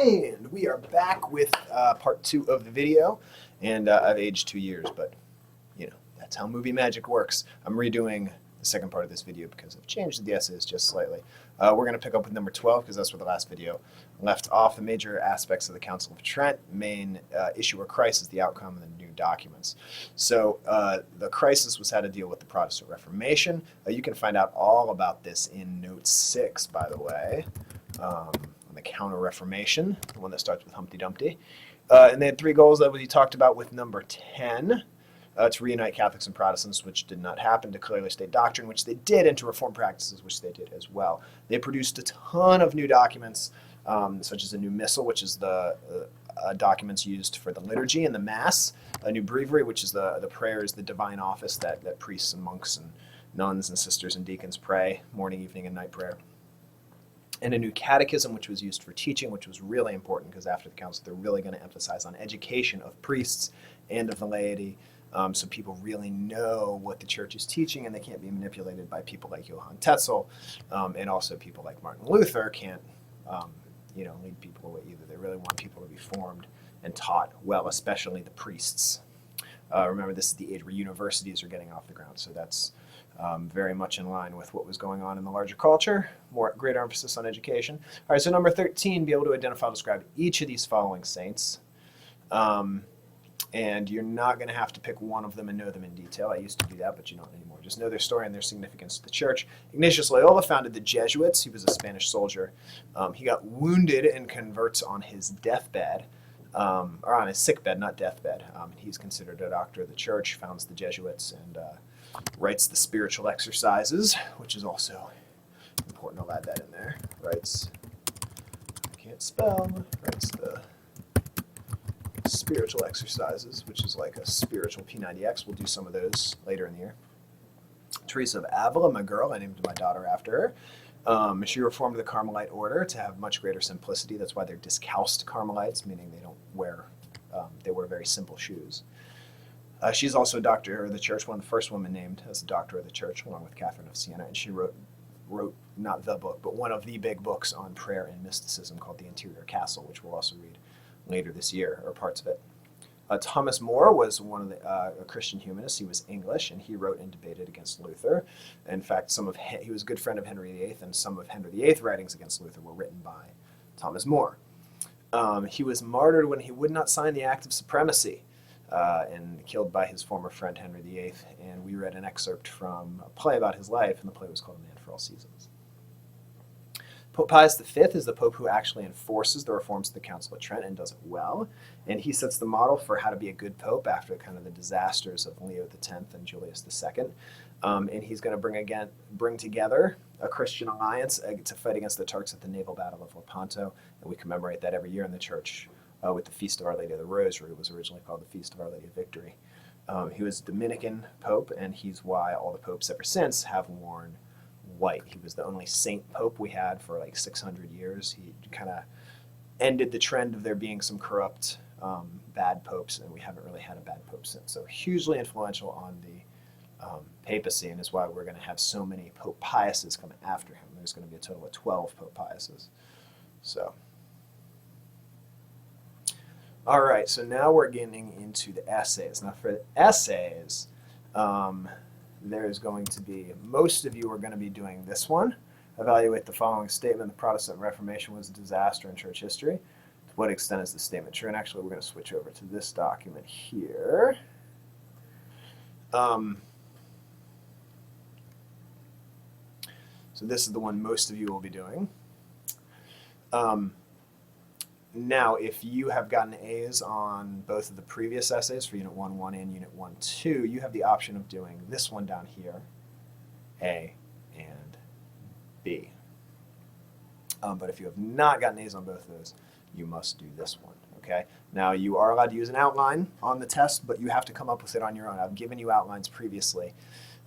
And we are back with part 2 of the video, and I've aged 2 years, but you know, that's how movie magic works. I'm redoing the second part of this video because I've changed the essays just slightly. We're going to pick up with number 12 because that's where the last video left off. The major aspects of the Council of Trent, main issue or crisis, the outcome of the new documents. So the crisis was how to deal with the Protestant Reformation. You can find out all about this in note 6, by the way. On the Counter-Reformation, the one that starts with Humpty Dumpty. And they had 3 goals that we talked about with number 10, to reunite Catholics and Protestants, which did not happen, to clearly state doctrine, which they did, and to reform practices, which they did as well. They produced a ton of new documents, such as a new missal, which is the documents used for the liturgy and the Mass, a new breviary, which is the prayers, the divine office that priests and monks and nuns and sisters and deacons pray, morning, evening, and night prayer. And a new catechism, which was used for teaching, which was really important because after the council, they're really going to emphasize on education of priests and of the laity, so people really know what the church is teaching and they can't be manipulated by people like Johann Tetzel, and also people like Martin Luther can't lead people away either. They really want people to be formed and taught well, especially the priests. Remember, this is the age where universities are getting off the ground, so that's very much in line with what was going on in the larger culture, greater emphasis on education. All right, so number 13, be able to identify and describe each of these following saints. And you're not going to have to pick one of them and know them in detail. I used to do that, but you don't anymore. Just know their story and their significance to the church. Ignatius Loyola founded the Jesuits. He was a Spanish soldier. He got wounded and converts on his deathbed, or on his sickbed, not deathbed. He's considered a doctor of the church, founds the Jesuits, and writes the spiritual exercises, which is also important. I'll add that in there. Writes the spiritual exercises, which is like a spiritual P90X. We'll do some of those later in the year. Teresa of Avila, my girl, I named my daughter after her. She reformed the Carmelite order to have much greater simplicity. That's why they're discalced Carmelites, meaning they don't wear, they wear very simple shoes. She's also a doctor of the church, one of the first women named as a doctor of the church, along with Catherine of Siena, and she wrote not the book, but one of the big books on prayer and mysticism called The Interior Castle, which we'll also read later this year, or parts of it. Thomas More was one of the a Christian humanist. He was English, and he wrote and debated against Luther. In fact, he was a good friend of Henry VIII, and some of Henry VIII's writings against Luther were written by Thomas More. He was martyred when he would not sign the Act of Supremacy, and killed by his former friend Henry VIII. And we read an excerpt from a play about his life, and the play was called A Man for All Seasons. Pope Pius V is the pope who actually enforces the reforms of the Council of Trent and does it well. And he sets the model for how to be a good pope after kind of the disasters of Leo X and Julius II. And he's going to bring together a Christian alliance to fight against the Turks at the naval battle of Lepanto. And we commemorate that every year in the church with the Feast of Our Lady of the Rosary. It was originally called the Feast of Our Lady of Victory. He was a Dominican pope, and he's why all the popes ever since have worn white. He was the only saint pope we had for like 600 years. He kind of ended the trend of there being some corrupt bad popes, and we haven't really had a bad pope since. So hugely influential on the papacy, and is why we're going to have so many Pope Piuses coming after him. There's going to be a total of 12 Pope Piuses. So, all right, so now we're getting into the essays. Now for the essays, there's going to be, most of you are going to be doing this one. Evaluate the following statement: the Protestant Reformation was a disaster in church history. To what extent is this statement true? And actually, we're going to switch over to this document here. So this is the one most of you will be doing. Now, if you have gotten A's on both of the previous essays for Unit 1.1 and Unit 1.2, you have the option of doing this one down here, A and B. But if you have not gotten A's on both of those, you must do this one, okay? Now, you are allowed to use an outline on the test, but you have to come up with it on your own. I've given you outlines previously,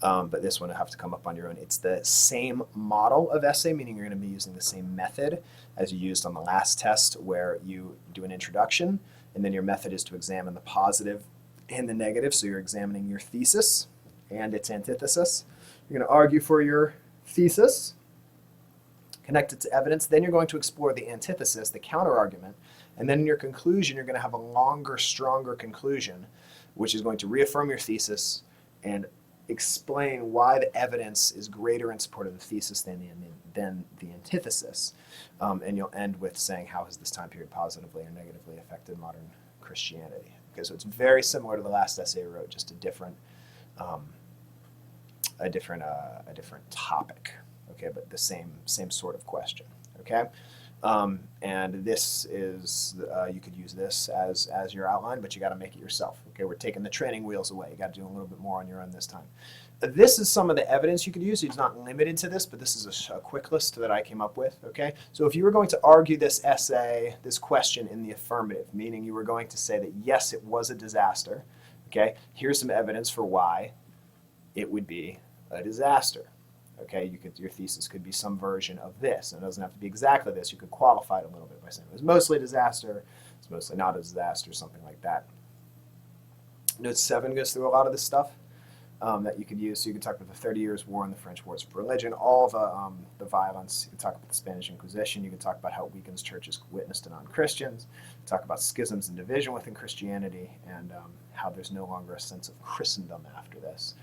but this one will have to come up on your own. It's the same model of essay, meaning you're going to be using the same method as you used on the last test, where you do an introduction, and then your method is to examine the positive and the negative. So you're examining your thesis and its antithesis. You're going to argue for your thesis, connect it to evidence. Then you're going to explore the antithesis, the counter-argument. And then in your conclusion, you're going to have a longer, stronger conclusion, which is going to reaffirm your thesis and explain why the evidence is greater in support of the thesis than the antithesis. And you'll end with saying, how has this time period positively or negatively affected modern Christianity? Okay, so it's very similar to the last essay I wrote, just a different topic. Okay, but the same sort of question. Okay, and this is you could use this as your outline, but you got to make it yourself. Okay, we're taking the training wheels away. You got to do a little bit more on your own this time. This is some of the evidence you could use. It's not limited to this, but this is a quick list that I came up with. Okay, so if you were going to argue this essay, this question in the affirmative, meaning you were going to say that yes, it was a disaster. Okay, here's some evidence for why it would be a disaster. Okay, your thesis could be some version of this, and it doesn't have to be exactly this. You could qualify it a little bit by saying it was mostly a disaster, it's mostly not a disaster, something like that. Note 7 goes through a lot of this stuff that you could use. So you could talk about the 30 Years' War and the French Wars for Religion, all the violence. You could talk about the Spanish Inquisition. You could talk about how it weakens churches' witness to non-Christians. Talk about schisms and division within Christianity, and how there's no longer a sense of Christendom after this.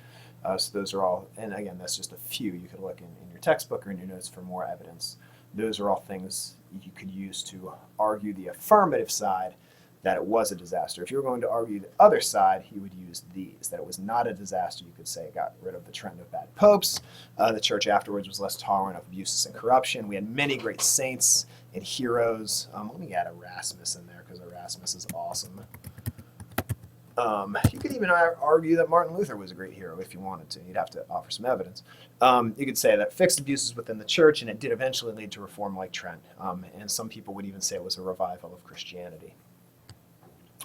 So those are all, and again, that's just a few. You could look in your textbook or in your notes for more evidence. Those are all things you could use to argue the affirmative side that it was a disaster. If you were going to argue the other side, you would use these, that it was not a disaster. You could say it got rid of the trend of bad popes. The church afterwards was less tolerant of abuses and corruption. We had many great saints and heroes. Let me add Erasmus in there because Erasmus is awesome. You could even argue that Martin Luther was a great hero if you wanted to. You'd have to offer some evidence. You could say that fixed abuses within the church, and it did eventually lead to reform like Trent. And some people would even say it was a revival of Christianity.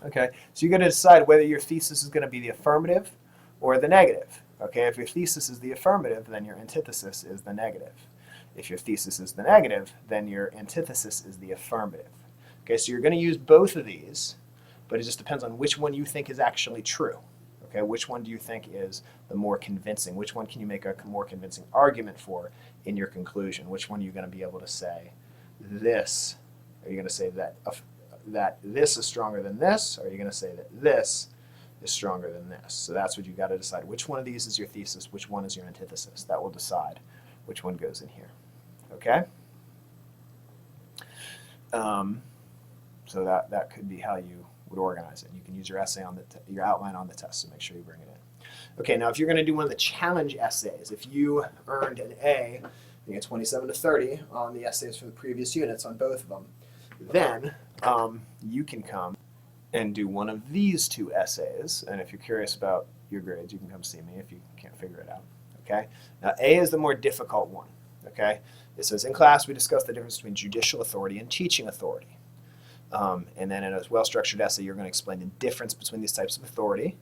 Okay, so you got to decide whether your thesis is going to be the affirmative or the negative. Okay, if your thesis is the affirmative, then your antithesis is the negative. If your thesis is the negative, then your antithesis is the affirmative. Okay, so you're going to use both of these, but it just depends on which one you think is actually true. Okay, which one do you think is the more convincing? Which one can you make a more convincing argument for in your conclusion? Which one are you going to be able to say this? Are you going to say that this is stronger than this, or are you going to say that this is stronger than this? So that's what you got to decide. Which one of these is your thesis? Which one is your antithesis? That will decide which one goes in here. Okay? So that could be how you would organize it. You can use your essay on your outline on the test, so make sure you bring it in. Okay, now if you're going to do one of the challenge essays, if you earned an A, you get 27 to 30 on the essays for the previous units on both of them, then you can come and do one of these two essays. And if you're curious about your grades, you can come see me if you can't figure it out. Okay? Now, A is the more difficult one. Okay? It says, in class, we discussed the difference between judicial authority and teaching authority. And then in a well-structured essay, you're going to explain the difference between these types of authority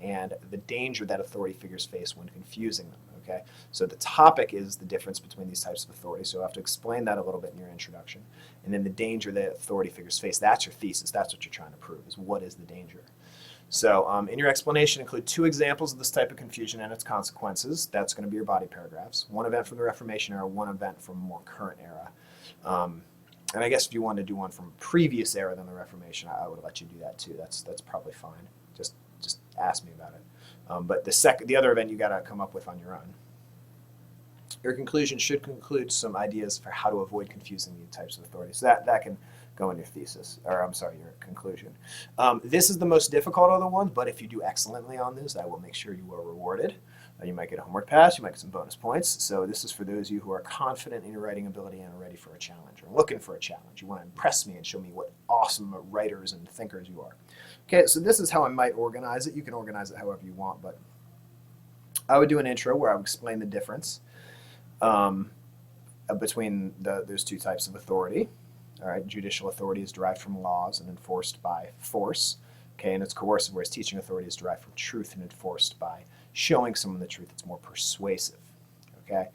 and the danger that authority figures face when confusing them. Okay? So the topic is the difference between these types of authority, so you'll have to explain that a little bit in your introduction. And then the danger that authority figures face, that's your thesis, that's what you're trying to prove, is what is the danger. So in your explanation, include 2 examples of this type of confusion and its consequences. That's going to be your body paragraphs. 1 event from the Reformation era, 1 event from a more current era. And I guess if you wanted to do one from a previous era than the Reformation, I would let you do that too. That's probably fine. Just ask me about it. But the other event you got to come up with on your own. Your conclusion should conclude some ideas for how to avoid confusing these types of authorities. So that can go in your thesis, or I'm sorry, your conclusion. This is the most difficult of the ones, but if you do excellently on this, I will make sure you are rewarded. You might get a homework pass, you might get some bonus points. So this is for those of you who are confident in your writing ability and are ready for a challenge, or looking for a challenge. You want to impress me and show me what awesome writers and thinkers you are. Okay, so this is how I might organize it. You can organize it however you want, but I would do an intro where I would explain the difference between those 2 types of authority. All right, judicial authority is derived from laws and enforced by force. Okay, and it's coercive, whereas teaching authority is derived from truth and enforced by showing someone the truth. It's more persuasive. Okay.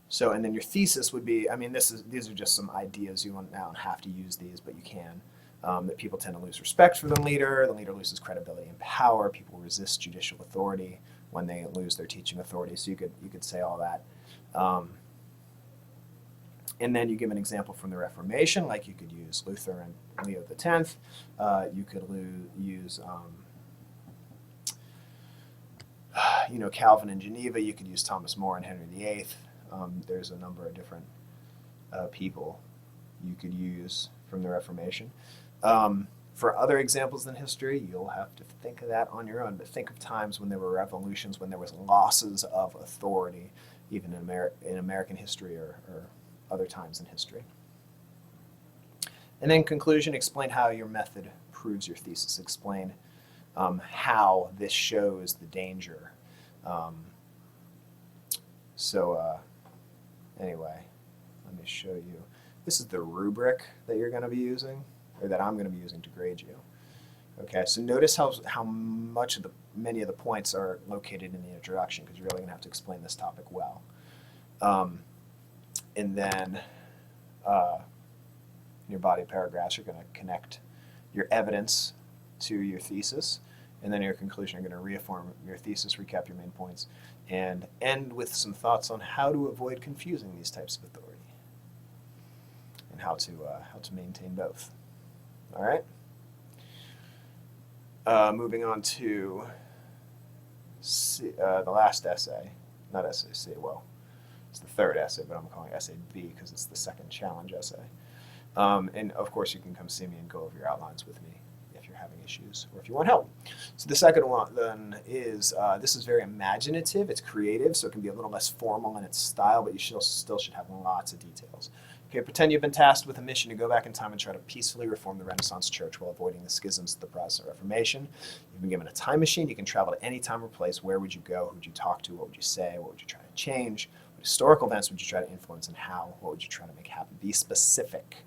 So, and then your thesis would be, I mean, these are just some ideas. You don't have to use these, but you can. That people tend to lose respect for the leader loses credibility and power, people resist judicial authority when they lose their teaching authority. So you could say all that. Um, and then you give an example from the Reformation, like you could use Luther and Leo X. You could use Calvin and Geneva. You could use Thomas More and Henry VIII. There's a number of different people you could use from the Reformation. For other examples in history, you'll have to think of that on your own, but think of times when there were revolutions, when there was losses of authority, even in American history or other times in history. And then conclusion, explain how your method proves your thesis. Explain how this shows the danger. Anyway, let me show you. This is the rubric that you're going to be using, or that I'm going to be using to grade you. Okay, so notice how many of the points are located in the introduction, because you're really going to have to explain this topic well. And then in your body paragraphs, you're going to connect your evidence to your thesis, and then your conclusion, you're going to reaffirm your thesis, recap your main points, and end with some thoughts on how to avoid confusing these types of authority, and how to maintain both. All right. Moving on to the last essay, not essay C. Well, it's the third essay, but I'm calling it essay B because it's the second challenge essay. And of course, you can come see me and go over your outlines with me if you're having issues or if you want help. So the second one then is, this is very imaginative, it's creative, so it can be a little less formal in its style, but you still should have lots of details. Okay, pretend you've been tasked with a mission to go back in time and try to peacefully reform the Renaissance Church while avoiding the schisms of the Protestant Reformation. You've been given a time machine, you can travel to any time or place. Where would you go? Who would you talk to? What would you say? What would you try to change? What historical events would you try to influence, and how? What would you try to make happen? Be specific.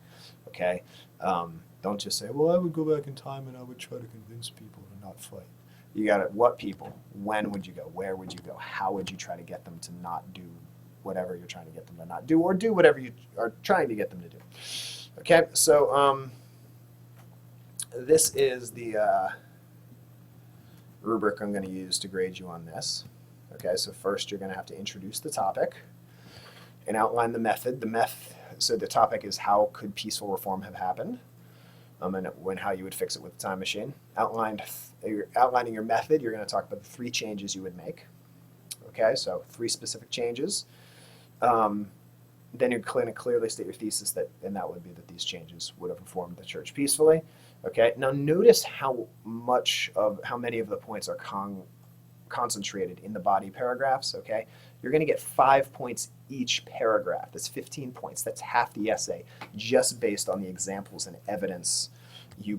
Okay? Don't just say, well, I would go back in time and I would try to convince people to not fight. You got it. What people? When would you go? Where would you go? How would you try to get them to not do whatever you're trying to get them to not do, or do whatever you are trying to get them to do? Okay, so this is the rubric I'm going to use to grade you on this. Okay, so first you're going to have to introduce the topic and outline the method. So the topic is, how could peaceful reform have happened? And how you would fix it with the time machine. Outlining your method, you're going to talk about the 3 changes you would make. Okay, so 3 specific changes. Then you're going to clearly state your thesis, and that would be that these changes would have reformed the church peacefully. Okay, now notice how many of the points are concentrated in the body paragraphs. Okay, you're going to get 5 points each paragraph. That's 15 points. That's half the essay, just based on the examples and evidence you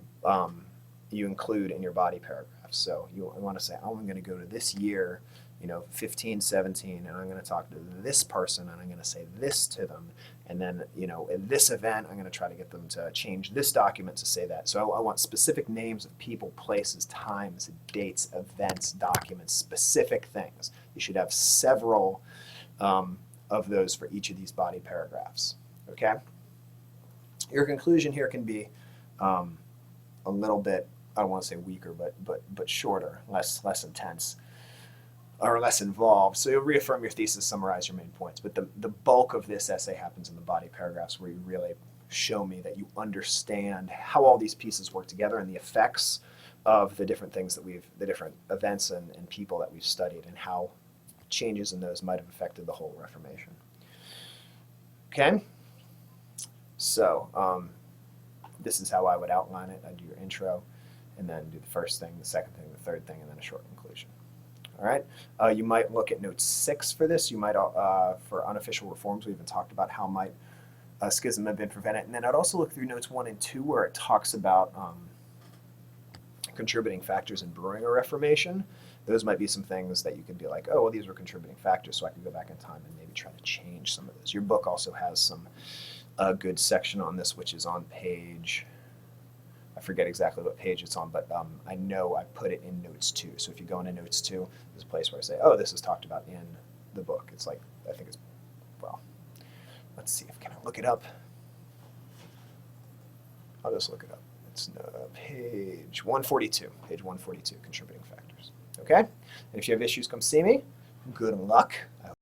include in your body paragraphs. So you want to say, oh, I'm going to go to this year, 15, 17, and I'm going to talk to this person, and I'm going to say this to them. And then, in this event, I'm going to try to get them to change this document to say that. So I want specific names of people, places, times, dates, events, documents, specific things. You should have several of those for each of these body paragraphs. Okay? Your conclusion here can be a little bit, I don't want to say weaker, but shorter, less intense, or less involved. So you'll reaffirm your thesis, summarize your main points. But the bulk of this essay happens in the body paragraphs, where you really show me that you understand how all these pieces work together and the effects of the different things the different events and people that we've studied, and how changes in those might have affected the whole Reformation. Okay? So this is how I would outline it. I'd do your intro, and then do the first thing, the second thing, the third thing, and then a short conclusion. All right. You might look at note 6 for this. You might, for unofficial reforms, we even talked about how might a schism have been prevented. And then I'd also look through notes 1 and 2, where it talks about contributing factors in brewing a reformation. Those might be some things that you could be like, oh, well, these were contributing factors, so I could go back in time and maybe try to change some of those. Your book also has some good section on this, which is on page, I forget exactly what page it's on, but I know I put it in notes 2. So if you go into notes 2, there's a place where I say, oh, this is talked about in the book. It's like, I think it's, well, let's see if I can look it up. I'll just look it up. It's page 142, contributing factors. Okay? And if you have issues, come see me. Good luck. I hope